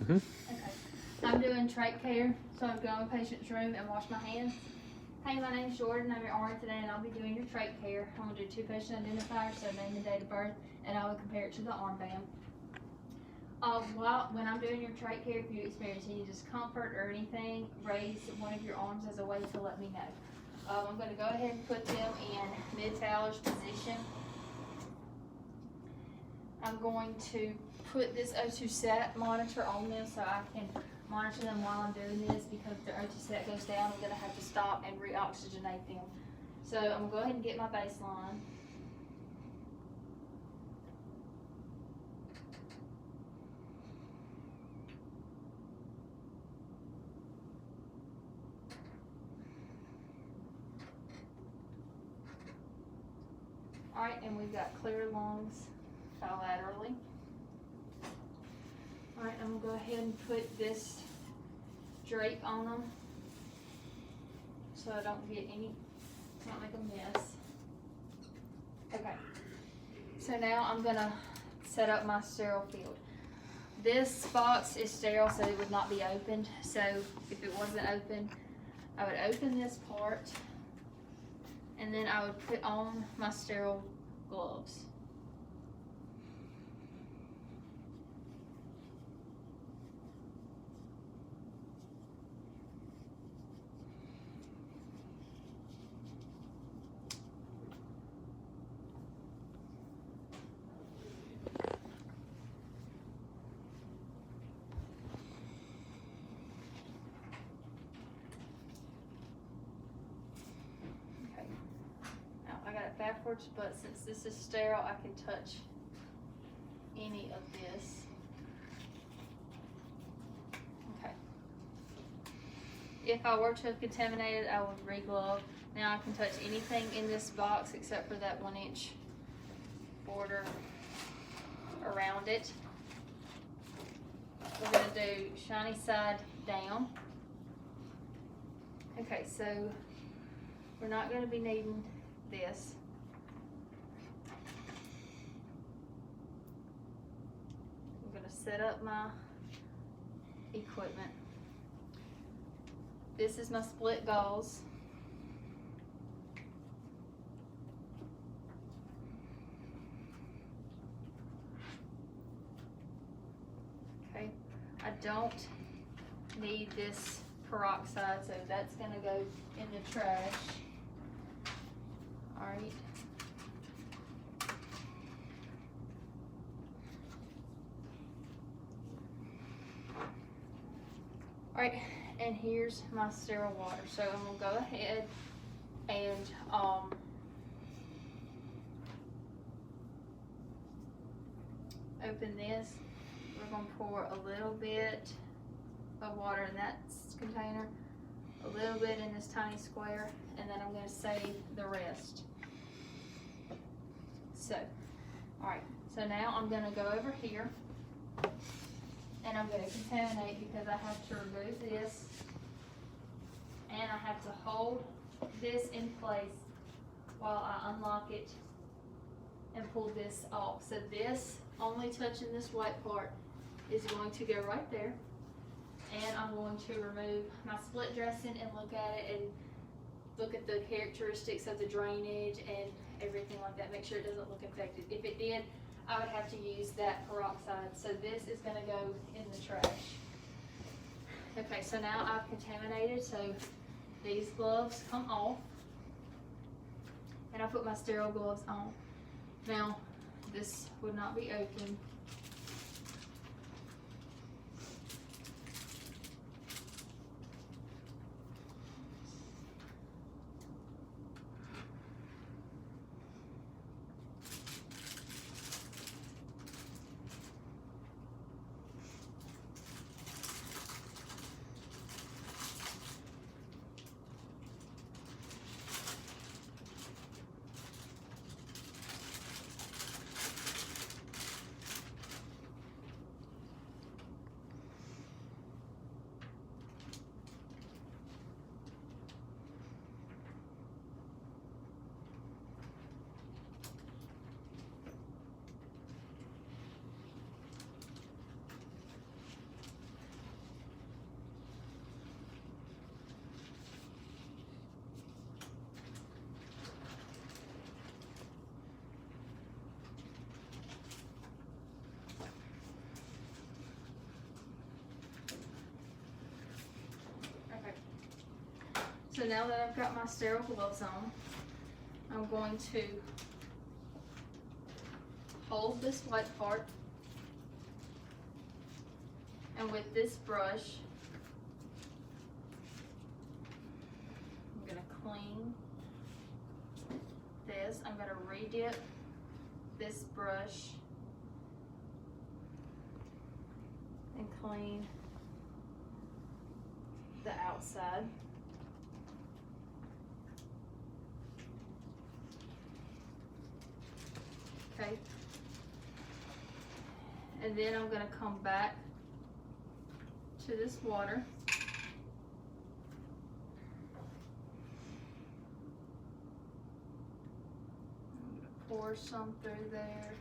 Mm-hmm. Okay. I'm doing trach care, so I'm going to a patient's room and wash my hands. Hey, my name's Jordan. I'm your RN today, and I'll be doing your trach care. I'm going to do 2 patient identifiers, so name and date of birth, and I will compare it to the armband. When I'm doing your trach care, if you experience any discomfort or anything, raise one of your arms as a way to let me know. I'm going to go ahead and put them in mid-talus position. I'm going to put this O2 sat monitor on them so I can monitor them while I'm doing this, because if their O2 sat goes down, I'm going to have to stop and re-oxygenate them. So I'm going to go ahead and get my baseline. Alright, and we've got clear lungs bilaterally. Alright, I'm going to go ahead and put this drape on them so I don't get any, not make a mess. Okay, so now I'm going to set up my sterile field. This box is sterile, so it would not be opened. So if it wasn't open, I would open this part, and then I would put on my sterile gloves. Backwards, but since this is sterile, I can touch any of this. Okay. If I were to have contaminated, I would re-glove. Now I can touch anything in this box except for that 1-inch border around it. We're going to do shiny side down. Okay, so we're not going to be needing this. Set up my equipment. This is my split gauze. Okay, I don't need this peroxide, so that's gonna go in the trash. All right. Alright, and here's my sterile water. So I'm going to go ahead and open this. We're going to pour a little bit of water in that container, a little bit in this tiny square, and then I'm going to save the rest. So, alright, so now I'm going to go over here. And I'm going to contaminate because I have to remove this, and I have to hold this in place while I unlock it and pull this off. So this, only touching this white part, is going to go right there. And I'm going to remove my split dressing and look at it and look at the characteristics of the drainage and everything like that. Make sure it doesn't look infected. If it did, I would have to use that peroxide. So this is going to go in the trash. Okay, so now I've contaminated, so these gloves come off. And I put my sterile gloves on. Now, this would not be open. So now that I've got my sterile gloves on, I'm going to hold this white part, and with this brush, I'm going to clean this. I'm going to re-dip this brush and clean the outside. Okay. And then I'm going to come back to this water. I'm going to pour some through there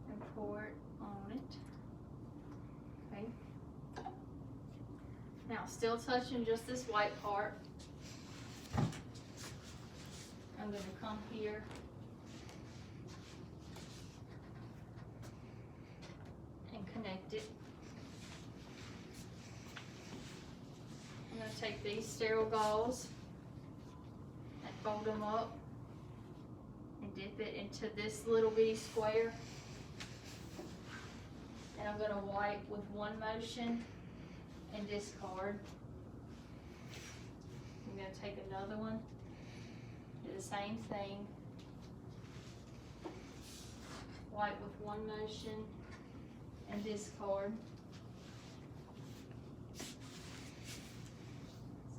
and pour it on it. Okay. Now, still touching just this white part, I'm going to come here and connect it. I'm going to take these sterile gauze and fold them up and dip it into this little bitty square. And I'm going to wipe with one motion and discard. I'm going to take another one, do the same thing, wipe with one motion and discard.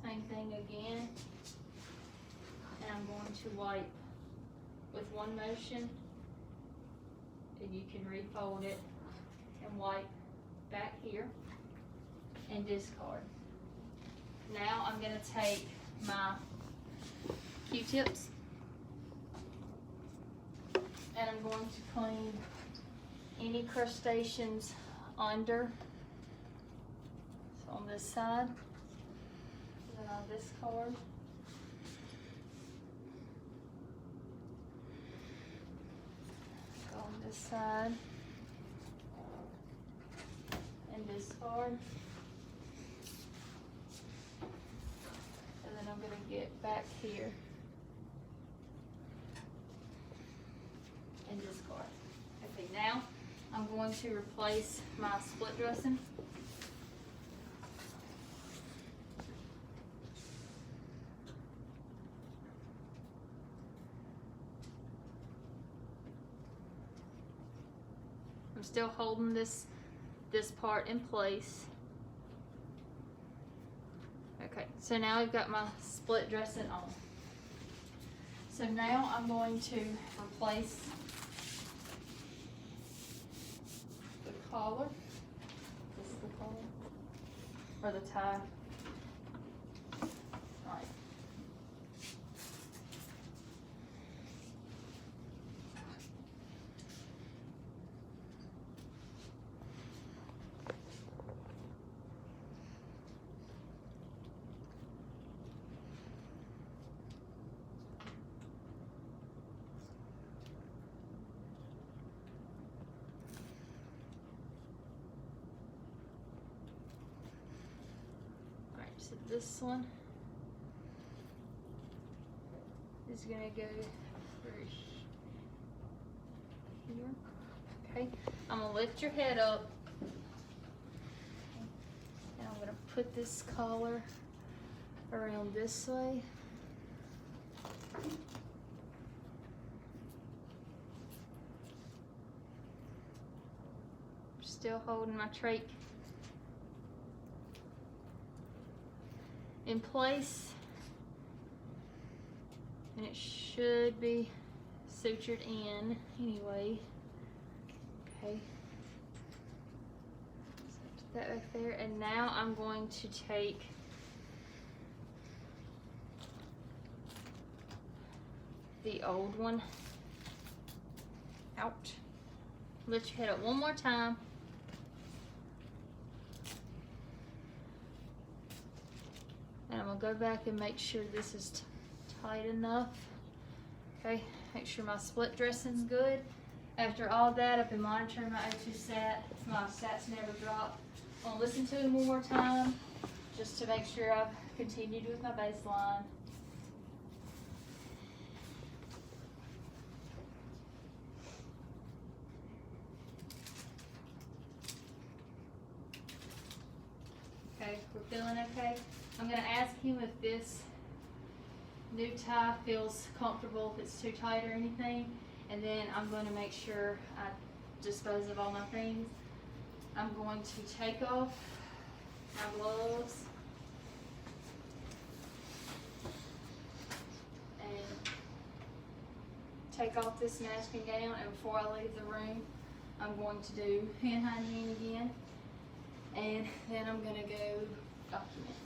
Same thing again, and I'm going to wipe with one motion, and you can refold it and wipe back here and discard. Now I'm going to take my Q-tips and I'm going to clean any crustaceans under. So on this side, then on this card. Go on this side and discard. And then I'm going to get back here and discard. Okay, now I'm going to replace my split dressing. I'm still holding this part in place. Okay, so now I've got my split dressing on. So now I'm going to replace the collar. This is the collar, or the tie. All right. So this one is going to go through here. Okay, I'm going to lift your head up and I'm going to put this collar around this way. Still holding my trach in place, and it should be sutured in anyway. Okay, so put that back there, and now I'm going to take the old one out. Lift your head up one more time. And I'm going to go back and make sure this is tight enough. Okay, make sure my split dressing's good. After all that, I've been monitoring my O2 sat. My sats never drop. I'm going to listen to it one more time. just to make sure I've continued with my baseline. Okay, we're feeling okay. I'm gonna ask him if this new tie feels comfortable, if it's too tight or anything, and then I'm going to make sure I dispose of all my things. I'm going to take off my gloves and take off this mask and gown, and before I leave the room I'm going to do hand hygiene again, and then I'm going to go document.